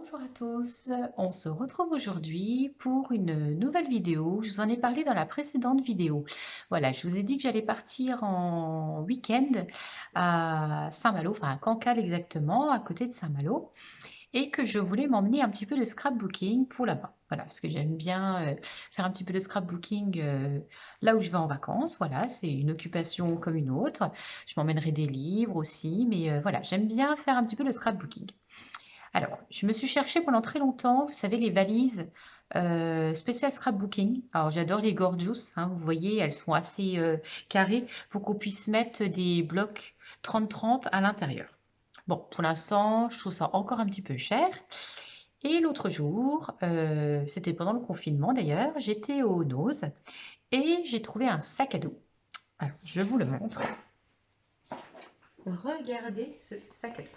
Bonjour à tous, on se retrouve aujourd'hui pour une nouvelle vidéo. Je vous en ai parlé dans la précédente vidéo. Voilà, je vous ai dit que j'allais partir en week-end à Saint-Malo, enfin à Cancale exactement, à côté de Saint-Malo, et que je voulais m'emmener un petit peu de scrapbooking pour là-bas. Voilà, parce que j'aime bien faire un petit peu de scrapbooking là où je vais en vacances. Voilà, c'est une occupation comme une autre. Je m'emmènerai des livres aussi, mais voilà, j'aime bien faire un petit peu de scrapbooking. Alors, je me suis cherchée pendant très longtemps, vous savez, les valises spéciales scrapbooking. Alors, j'adore les Gorgeous, hein, vous voyez, elles sont assez carrées pour qu'on puisse mettre des blocs 30-30 à l'intérieur. Bon, pour l'instant, je trouve ça encore un petit peu cher. Et l'autre jour, c'était pendant le confinement d'ailleurs, j'étais au Nose et j'ai trouvé un sac à dos. Alors, je vous le montre. Regardez ce sac à dos.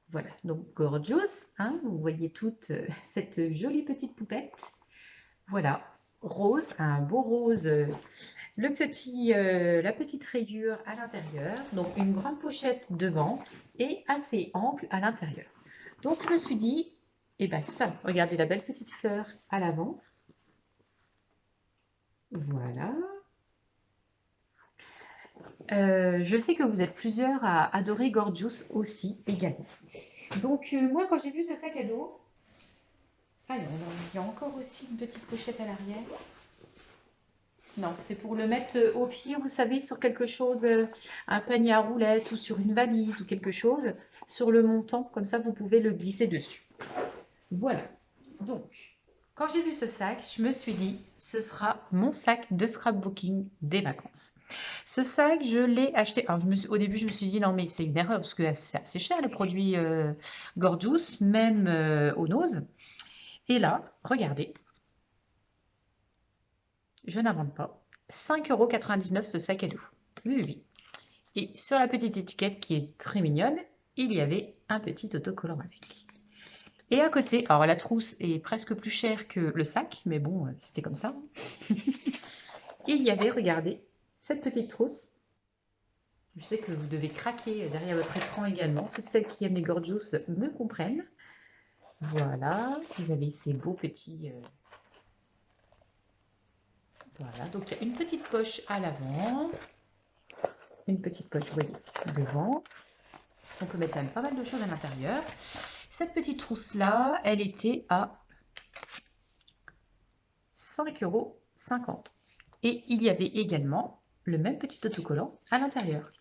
Voilà, donc Gorgeous, hein, vous voyez toute cette jolie petite poupette. Voilà, rose, un beau rose, la petite rayure à l'intérieur, donc une grande pochette devant et assez ample à l'intérieur. Donc je me suis dit, eh ben ça, regardez la belle petite fleur à l'avant. Voilà. Je sais que vous êtes plusieurs à adorer Gorgeous aussi également. Donc moi quand j'ai vu ce sac à dos, alors, il y a encore aussi une petite pochette à l'arrière. Non, c'est pour le mettre au pied, vous savez, sur quelque chose, un panier à roulettes ou sur une valise ou quelque chose, sur le montant, comme ça vous pouvez le glisser dessus. Voilà. Donc, quand j'ai vu ce sac, je me suis dit, ce sera mon sac de scrapbooking des vacances. Ce sac, je l'ai acheté. Alors, au début, je me suis dit, non, mais c'est une erreur parce que c'est assez cher les produits Gorgeous, même au Nose. Et là, regardez, je n'invente pas. 5,99 € ce sac à dos. Oui, oui, oui. Et sur la petite étiquette qui est très mignonne, il y avait un petit autocollant avec. Et à côté, alors la trousse est presque plus chère que le sac, mais bon, c'était comme ça. Il y avait, regardez, cette petite trousse. Je sais que vous devez craquer derrière votre écran également. Toutes celles qui aiment les Gorgeous me comprennent. Voilà, vous avez ces beaux petits... Voilà, donc il y a une petite poche à l'avant, une petite poche, vous voyez, devant. On peut mettre quand même pas mal de choses à l'intérieur. Cette petite trousse-là, elle était à 5,50 €. Et il y avait également le même petit autocollant à l'intérieur.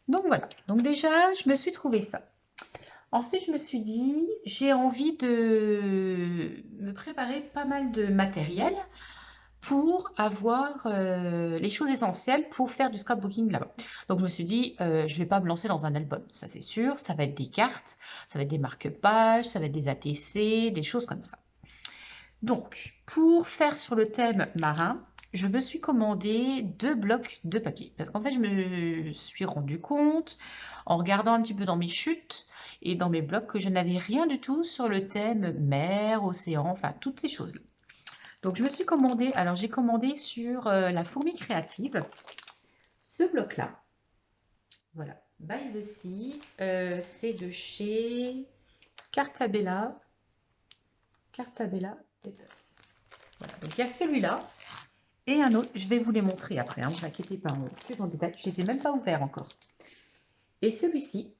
Donc voilà, donc déjà, je me suis trouvé ça. Ensuite, je me suis dit, j'ai envie de me préparer pas mal de matériel pour avoir les choses essentielles pour faire du scrapbooking là-bas. Donc je me suis dit, je ne vais pas me lancer dans un album, ça c'est sûr, ça va être des cartes, ça va être des marque-pages, ça va être des ATC, des choses comme ça. Donc, pour faire sur le thème marin, je me suis commandé 2 blocs de papier. Parce qu'en fait, je me suis rendu compte, en regardant un petit peu dans mes chutes et dans mes blocs, que je n'avais rien du tout sur le thème mer, océan, enfin toutes ces choses-là. Donc, je me suis commandé, alors j'ai commandé sur la fourmi créative, ce bloc-là. Voilà, By the Sea, c'est de chez Cartabella. Cartabella. Voilà, donc il y a celui-là. Et un autre, je vais vous les montrer après, ne vous inquiétez pas, plus en détail, je ne les ai même pas ouverts encore. Et celui-ci,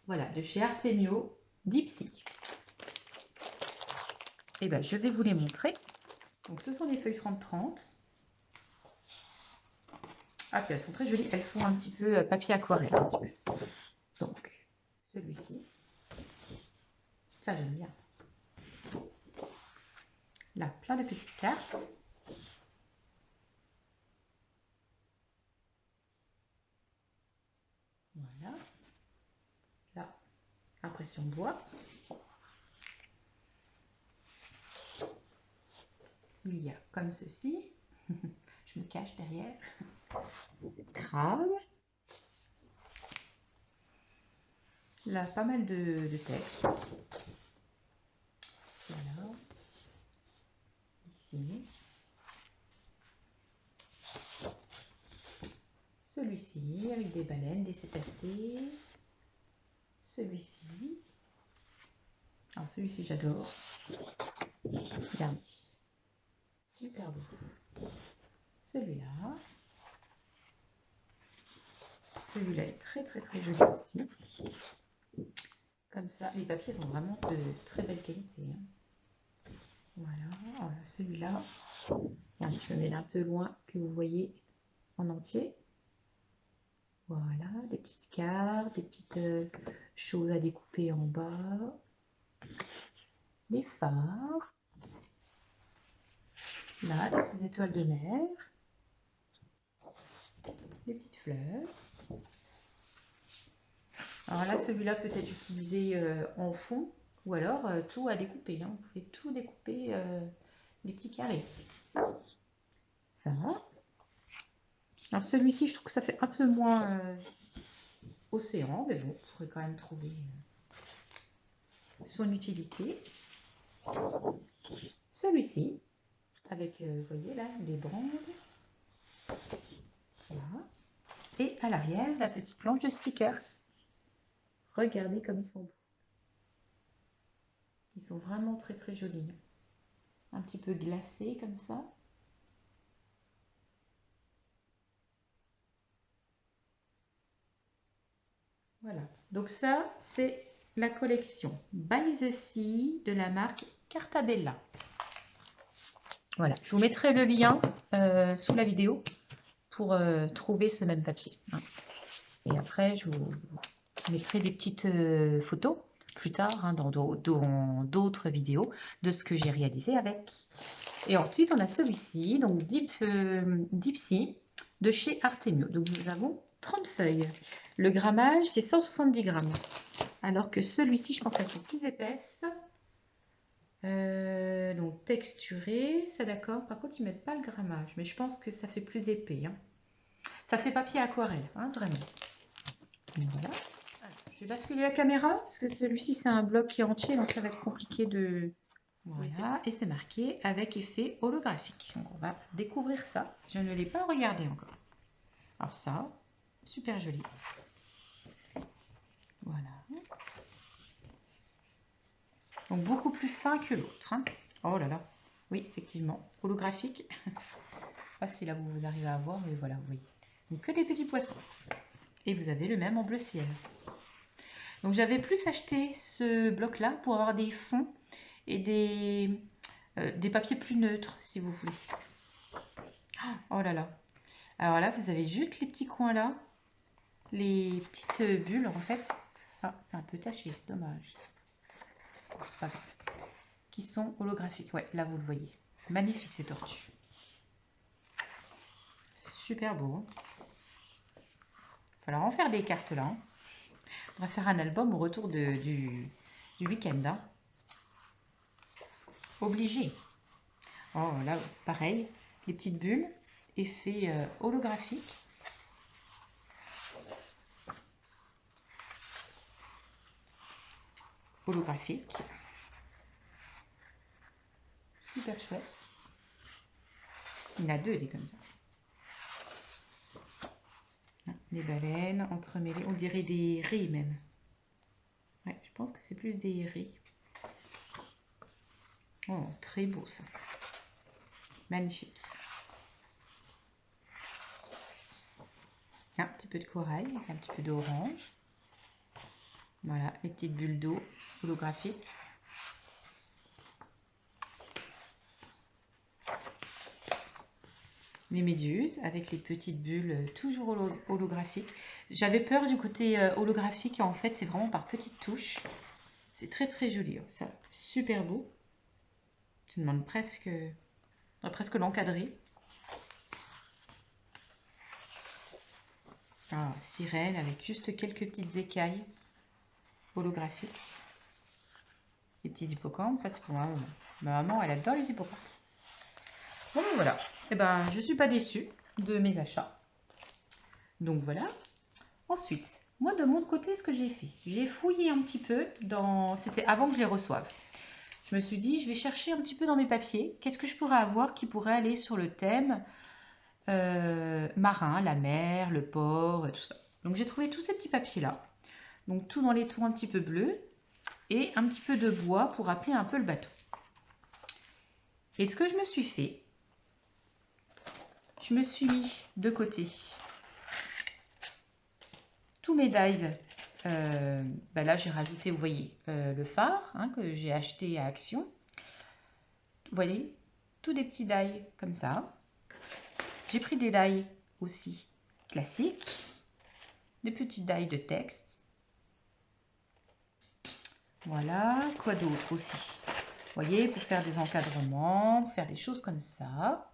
voilà, de chez Artemio Dipsy. Et bien, je vais vous les montrer. Donc, ce sont des feuilles 30-30. Ah, puis elles sont très jolies, elles font un petit peu papier aquarelle. Un petit peu. Donc, celui-ci, ça j'aime bien ça. Là, plein de petites cartes. Voilà. Là, impression bois. Il y a comme ceci. Je me cache derrière. Crabe. Là, pas mal de textes. Voilà. Ici. Celui-ci avec des baleines, des cétacés. celui-ci. Alors celui-ci j'adore. Regardez. Super beau. Celui-là. Celui-là est très très très joli aussi. Comme ça, les papiers sont vraiment de très belle qualité. Hein. Voilà, celui-là. Je vais mettre un peu loin que vous voyez en entier. Voilà, des petites cartes, des petites choses à découper en bas. Les phares. Là, des petites étoiles de mer. Des petites fleurs. Alors là, celui-là peut être utilisé en fond ou alors tout à découper. Hein. Vous pouvez tout découper, les petits carrés. Ça. Alors celui-ci, je trouve que ça fait un peu moins océan, mais bon, vous pourrez quand même trouver son utilité. Celui-ci, avec, vous voyez là, les bandes. Voilà. Et à l'arrière, la petite planche de stickers. Regardez comme ils sont beaux. Ils sont vraiment très très jolis. Un petit peu glacés comme ça. Voilà. Donc ça, c'est la collection By the Sea de la marque Cartabella. Voilà. Je vous mettrai le lien sous la vidéo pour trouver ce même papier. Hein. Et après, je vous mettrai des petites photos plus tard hein, dans d'autres vidéos de ce que j'ai réalisé avec. Et ensuite, on a celui-ci, donc Deep Sea de chez Artemio. Donc, nous avons 30 feuilles. Le grammage, c'est 170 grammes. Alors que celui-ci, je pense qu'elles sont plus épaisses. Donc, texturé, c'est d'accord. Par contre, ils ne mettent pas le grammage. Mais je pense que ça fait plus épais. Hein. Ça fait papier aquarelle, hein, vraiment. Donc, voilà. Alors, je vais basculer la caméra parce que celui-ci, c'est un bloc qui est entier. Donc, ça va être compliqué de... Voilà, et c'est marqué avec effet holographique. Donc on va découvrir ça. Je ne l'ai pas regardé encore. Alors ça, super joli. Voilà. Donc beaucoup plus fin que l'autre. Hein. Oh là là. Oui, effectivement. Holographique. Je ne sais pas si là vous arrivez à voir, mais voilà, vous voyez. Donc que des petits poissons. Et vous avez le même en bleu ciel. Donc j'avais plus acheté ce bloc-là pour avoir des fonds et des papiers plus neutres, si vous voulez. Oh là là. Alors là, vous avez juste les petits coins là. Les petites bulles, en fait. Ah, c'est un peu taché, c'est dommage. C'est pas grave. Qui sont holographiques. Ouais, là, vous le voyez. Magnifique, ces tortues. Super beau. Il va falloir en faire des cartes là. Hein. On va faire un album au retour du week-end. Hein. Obligé. Oh là, pareil, les petites bulles, effet holographique. Holographique. Super chouette. Il y en a deux des comme ça. Les baleines entremêlées, on dirait des raies même. Ouais, je pense que c'est plus des raies. Oh, très beau ça. Magnifique. Un petit peu de corail, un petit peu d'orange. Voilà, les petites bulles d'eau holographiques. Les méduses avec les petites bulles toujours holographiques. J'avais peur du côté holographique. En fait, c'est vraiment par petites touches. C'est très très joli. Ça, super beau. Tu demandes presque l'encadrer. Ah, sirène avec juste quelques petites écailles holographiques. Les petits hippocampes, ça c'est pour ma maman. Ma maman, elle adore les hippocampes. Bon, voilà. Et ben, je suis pas déçue de mes achats. Donc voilà. Ensuite, moi de mon côté, ce que j'ai fait, j'ai fouillé un petit peu dans... C'était avant que je les reçoive. Je me suis dit, je vais chercher un petit peu dans mes papiers. Qu'est-ce que je pourrais avoir qui pourrait aller sur le thème marin, la mer, le port, tout ça. Donc j'ai trouvé tous ces petits papiers-là. Donc tout dans les tons un petit peu bleus et un petit peu de bois pour rappeler un peu le bateau. Et ce que je me suis fait, je me suis mis de côté tous mes dies. Là j'ai rajouté, vous voyez, le phare hein, que j'ai acheté à Action. Vous voyez, tous des petits dies comme ça. J'ai pris des dies aussi classiques, des petits dies de texte. Voilà, quoi d'autre aussi? Vous voyez, pour faire des encadrements, pour faire des choses comme ça.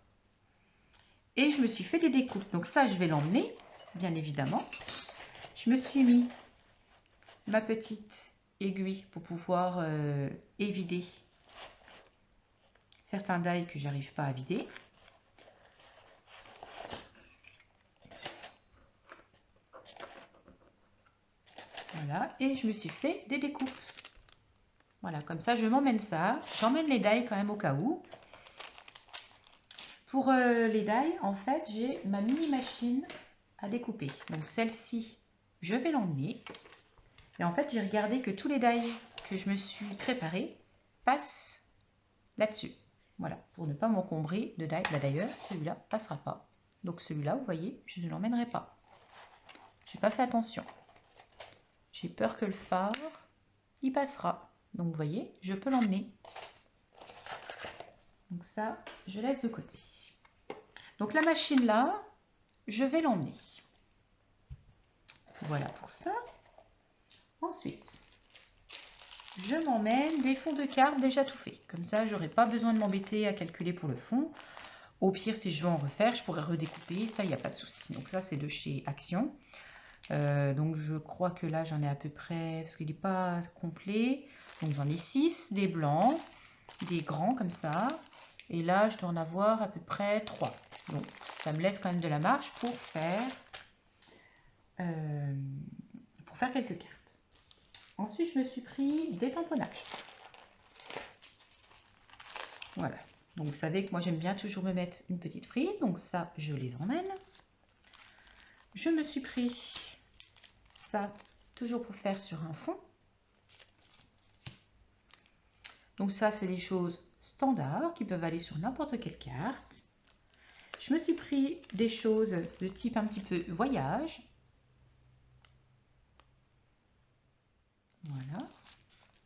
Et je me suis fait des découpes. Donc ça, je vais l'emmener, bien évidemment. Je me suis mis ma petite aiguille pour pouvoir évider certains dies que j'arrive pas à vider. Voilà, et je me suis fait des découpes. Voilà, comme ça, je m'emmène ça. J'emmène les dies quand même au cas où. Pour les dies, en fait, j'ai ma mini machine à découper. Donc celle-ci, je vais l'emmener. Et en fait, j'ai regardé que tous les dies que je me suis préparés passent là-dessus. Voilà, pour ne pas m'encombrer de dies. Là d'ailleurs, celui-là ne passera pas. Donc celui-là, vous voyez, je ne l'emmènerai pas. Je n'ai pas fait attention. J'ai peur que le phare, il passera. Donc vous voyez, je peux l'emmener. Donc ça, je laisse de côté. Donc la machine là, je vais l'emmener. Voilà pour ça. Ensuite, je m'emmène des fonds de cartes déjà tout faits. Comme ça, j'aurai pas besoin de m'embêter à calculer pour le fond. Au pire, si je veux en refaire, je pourrais redécouper. Ça, il n'y a pas de souci. Donc ça, c'est de chez Action. Donc je crois que là, j'en ai à peu près, parce qu'il n'est pas complet. Donc j'en ai 6, des blancs, des grands comme ça. Et là, je dois en avoir à peu près 3. Donc ça me laisse quand même de la marge pour faire quelques cartes. Ensuite, je me suis pris des tamponnages. Voilà. Donc, vous savez que moi, j'aime bien toujours me mettre une petite frise. Donc, ça, je les emmène. Je me suis pris ça, toujours pour faire sur un fond. Donc, ça, c'est des choses standards qui peuvent aller sur n'importe quelle carte. Je me suis pris des choses de type un petit peu voyage. Voilà.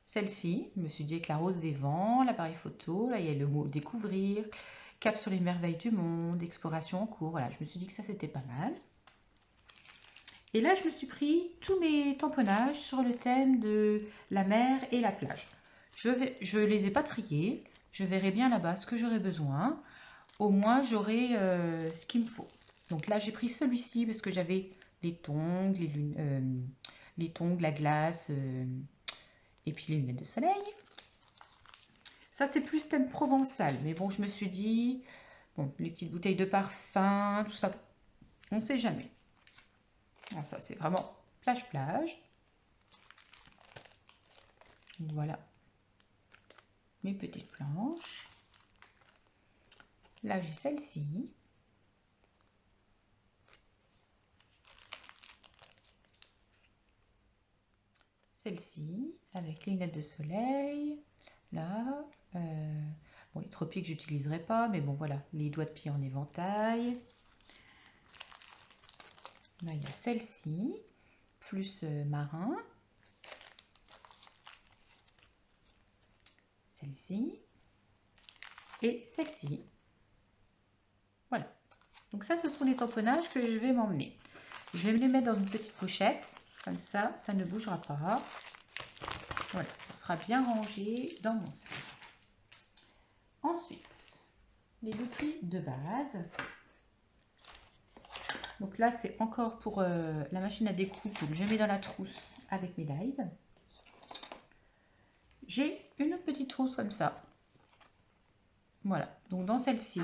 Celle-ci, je me suis dit avec la rose des vents, l'appareil photo, là il y a le mot découvrir, cap sur les merveilles du monde, exploration en cours. Voilà, je me suis dit que ça c'était pas mal. Et là, je me suis pris tous mes tamponnages sur le thème de la mer et la plage. Je les ai pas triés, je verrai bien là-bas ce que j'aurai besoin. Au moins, j'aurai ce qu'il me faut. Donc là, j'ai pris celui-ci parce que j'avais les tongs, les tongs, la glace et puis les lunettes de soleil. Ça, c'est plus thème provençal. Mais bon, je me suis dit, bon, les petites bouteilles de parfum, tout ça, on ne sait jamais. Alors ça, c'est vraiment plage-plage. Voilà mes petites planches. Là, j'ai celle-ci. Celle-ci, avec les lunettes de soleil. Là, bon, les tropiques, j'utiliserai pas, mais bon, voilà, les doigts de pied en éventail. Là, il y a celle-ci, plus marin. Celle-ci. Et celle-ci. Voilà. Donc ça, ce sont les tamponnages que je vais m'emmener. Je vais me les mettre dans une petite pochette. Comme ça, ça ne bougera pas. Voilà, ce sera bien rangé dans mon sac. Ensuite, les outils de base. Donc là, c'est encore pour la machine à découpe. Donc je mets dans la trousse avec mes dies. J'ai une autre petite trousse comme ça. Voilà. Donc dans celle-ci,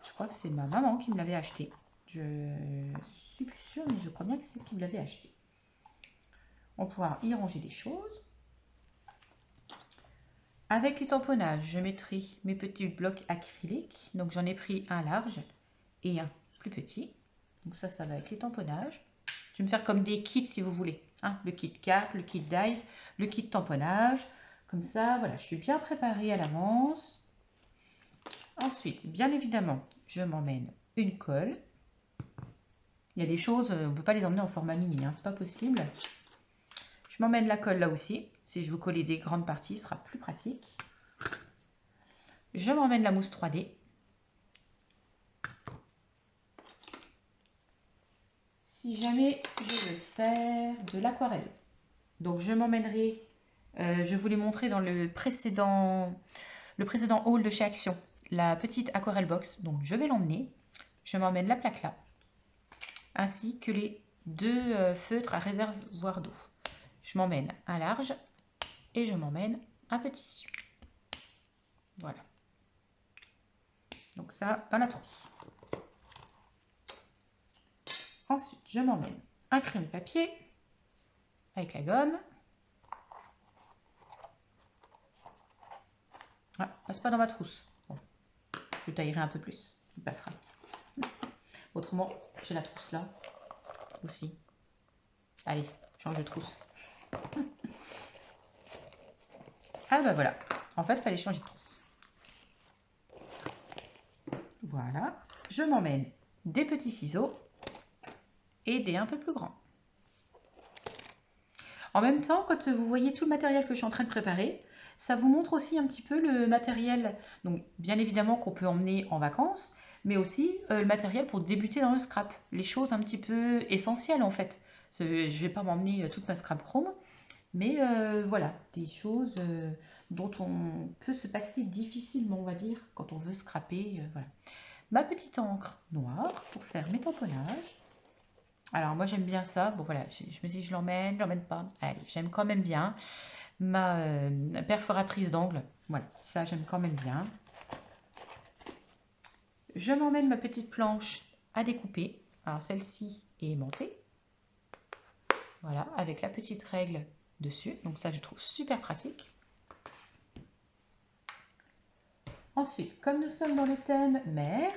je crois que c'est ma maman qui me l'avait acheté. Je suis plus sûre, mais je crois bien que c'est elle qui me l'avait acheté. On pourra y ranger des choses. Avec les tamponnages, je mettrai mes petits blocs acryliques. Donc j'en ai pris un large et un plus petit. Donc ça va avec les tamponnages. Je vais me faire comme des kits si vous voulez. Hein, le kit carte, le kit dice, le kit tamponnage. Comme ça, voilà, je suis bien préparée à l'avance. Ensuite, bien évidemment, je m'emmène une colle. Il y a des choses, on ne peut pas les emmener en format mini, hein, c'est pas possible. Je m'emmène la colle là aussi. Si je veux coller des grandes parties, ce sera plus pratique. Je m'emmène la mousse 3D. Si jamais je veux faire de l'aquarelle, donc je m'emmènerai, je vous l'ai montré dans le précédent haul de chez Action, la petite aquarelle box. Donc je vais l'emmener. Je m'emmène la plaque là, ainsi que les deux feutres à réservoir d'eau. Je m'emmène un large et je m'emmène un petit. Voilà. Donc ça, dans la trousse. Ensuite, je m'emmène un crayon de papier avec la gomme. Ah, passe pas dans ma trousse. Bon, je taillerai un peu plus. Il passera. Autrement, j'ai la trousse là aussi. Allez, change de trousse. Ah bah voilà. En fait, il fallait changer de trousse. Voilà. Je m'emmène des petits ciseaux et des un peu plus grands. En même temps, quand vous voyez tout le matériel que je suis en train de préparer, ça vous montre aussi un petit peu le matériel, donc bien évidemment qu'on peut emmener en vacances, mais aussi le matériel pour débuter dans le scrap, les choses un petit peu essentielles en fait. Je ne vais pas m'emmener toute ma scrap chrome, mais voilà, des choses dont on peut se passer difficilement, on va dire, quand on veut scraper. Voilà. Ma petite encre noire pour faire mes tamponnages. Alors moi j'aime bien ça, bon voilà, je me dis je l'emmène pas, allez, j'aime quand même bien ma perforatrice d'angle, voilà, ça j'aime quand même bien. Je m'emmène ma petite planche à découper, alors celle-ci est aimantée, voilà, avec la petite règle dessus, donc ça je trouve super pratique. Ensuite, comme nous sommes dans le thème mer,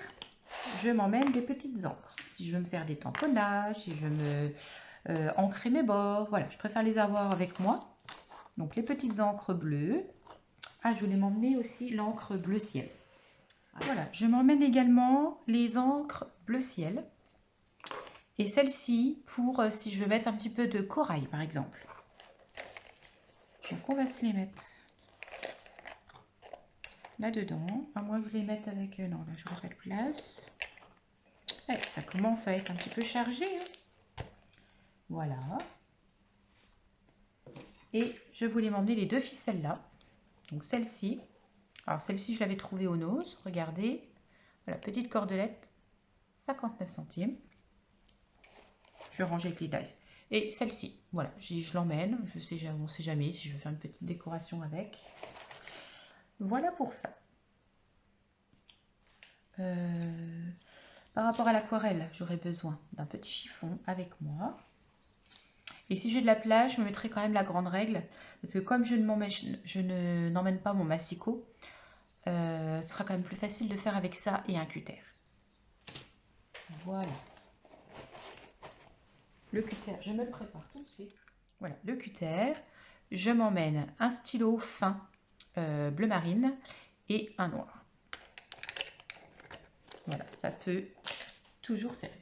je m'emmène des petites encres, si je veux me faire des tamponnages, si je veux me ancrer mes bords, voilà, je préfère les avoir avec moi. Donc les petites encres bleues. Ah, je voulais m'emmener aussi l'encre bleu ciel. Voilà, je m'emmène également les encres bleu ciel. Et celle-ci pour si je veux mettre un petit peu de corail par exemple. Donc on va se les mettre là-dedans. À moins que je les mette avec... non, là je n'aurai pas de place. Ouais, ça commence à être un petit peu chargé. Hein. Voilà. Et je voulais m'emmener les deux ficelles là. Donc celle-ci. Alors celle-ci je l'avais trouvée au Nose. Regardez. Voilà, petite cordelette. 59 centimes. Je range avec les dice. Et celle-ci, voilà, je l'emmène. On ne sait jamais si je veux faire une petite décoration avec. Voilà pour ça. Par rapport à l'aquarelle, j'aurais besoin d'un petit chiffon avec moi. Et si j'ai de la plage, je me mettrai quand même la grande règle. Parce que comme je n'emmène pas mon massicot, ce sera quand même plus facile de faire avec ça et un cutter. Voilà. Le cutter, je me le prépare tout de suite. Voilà, le cutter. Je m'emmène un stylo fin bleu marine et un noir. Voilà, ça peut toujours servir.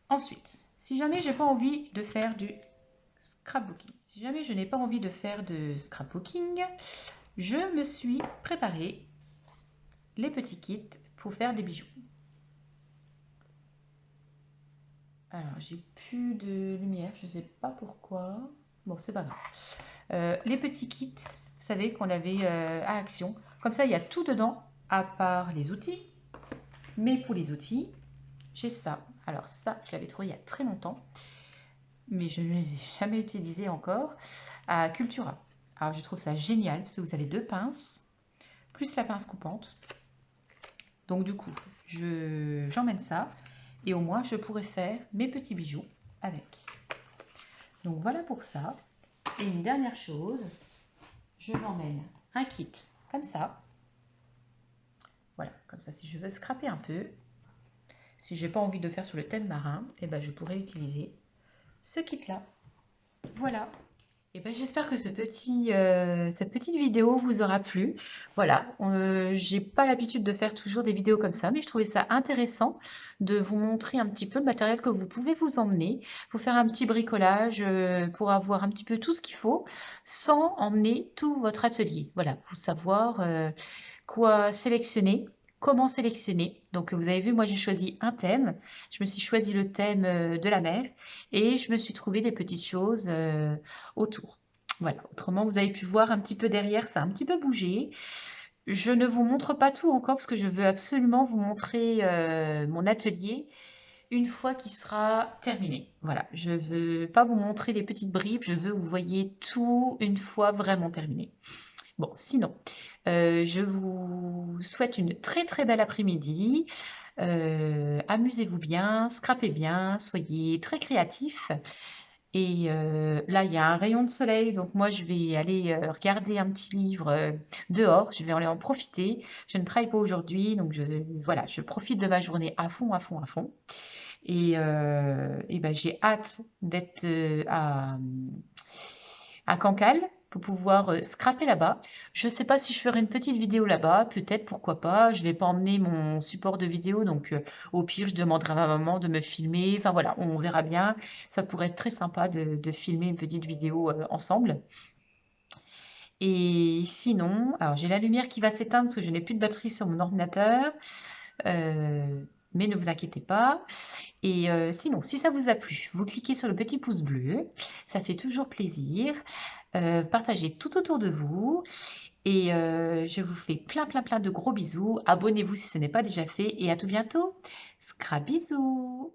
Ensuite, si jamais j'ai pas envie de faire du scrapbooking, si jamais je n'ai pas envie de faire de scrapbooking, je me suis préparé les petits kits pour faire des bijoux. Alors, j'ai plus de lumière, je sais pas pourquoi. Bon, c'est pas grave. Les petits kits, vous savez, qu'on avait à Action. Comme ça, il y a tout dedans, à part les outils. Mais pour les outils, j'ai ça. Alors ça, je l'avais trouvé il y a très longtemps, mais je ne les ai jamais utilisés encore, à Cultura. Alors je trouve ça génial, parce que vous avez deux pinces, plus la pince coupante. Donc du coup, j'emmène ça, et au moins je pourrais faire mes petits bijoux avec. Donc voilà pour ça. Et une dernière chose, je m'emmène un kit comme ça. Voilà, comme ça si je veux scraper un peu, si j'ai pas envie de faire sur le thème marin, eh ben, je pourrais utiliser ce kit-là. Voilà. Et ben, j'espère que cette petite vidéo vous aura plu. Voilà, j'ai pas l'habitude de faire toujours des vidéos comme ça, mais je trouvais ça intéressant de vous montrer un petit peu le matériel que vous pouvez vous emmener, vous faire un petit bricolage pour avoir un petit peu tout ce qu'il faut, sans emmener tout votre atelier. Voilà, pour savoir quoi sélectionner. Comment sélectionner? Donc vous avez vu, moi j'ai choisi un thème. Je me suis choisi le thème de la mer et je me suis trouvé des petites choses autour. Voilà, autrement vous avez pu voir un petit peu derrière, ça a un petit peu bougé. Je ne vous montre pas tout encore parce que je veux absolument vous montrer mon atelier une fois qu'il sera terminé. Voilà, je ne veux pas vous montrer les petites bribes, je veux que vous voyez tout une fois vraiment terminé. Bon, sinon, je vous souhaite une très très belle après-midi. Amusez-vous bien, scrapez bien, soyez très créatifs. Et là, il y a un rayon de soleil, donc moi, je vais aller regarder un petit livre dehors. Je vais aller en profiter. Je ne travaille pas aujourd'hui, donc voilà, je profite de ma journée à fond, à fond, à fond. Et ben, j'ai hâte d'être à Cancale pour pouvoir scraper là-bas. Je ne sais pas si je ferai une petite vidéo là-bas, peut-être, pourquoi pas. Je ne vais pas emmener mon support de vidéo, donc au pire, je demanderai à ma maman de me filmer. Enfin voilà, on verra bien. Ça pourrait être très sympa de filmer une petite vidéo ensemble. Et sinon, alors j'ai la lumière qui va s'éteindre parce que je n'ai plus de batterie sur mon ordinateur. Mais ne vous inquiétez pas. Et sinon, si ça vous a plu, vous cliquez sur le petit pouce bleu. Ça fait toujours plaisir. Partagez tout autour de vous. Et je vous fais plein, plein, plein de gros bisous. Abonnez-vous si ce n'est pas déjà fait. Et à tout bientôt. Scrabisous.